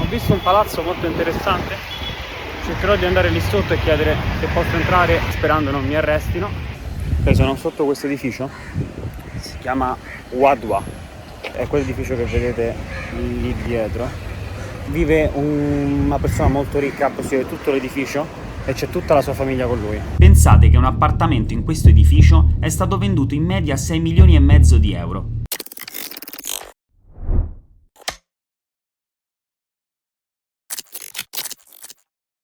visto un palazzo molto interessante, cercherò di andare lì sotto e chiedere se posso entrare, sperando non mi arrestino. Sono sotto questo edificio, si chiama Wadwa, è quell'edificio che vedete lì dietro. Vive una persona molto ricca, possiede tutto l'edificio e c'è tutta la sua famiglia con lui. Pensate che un appartamento in questo edificio è stato venduto in media a 6 milioni e mezzo di euro.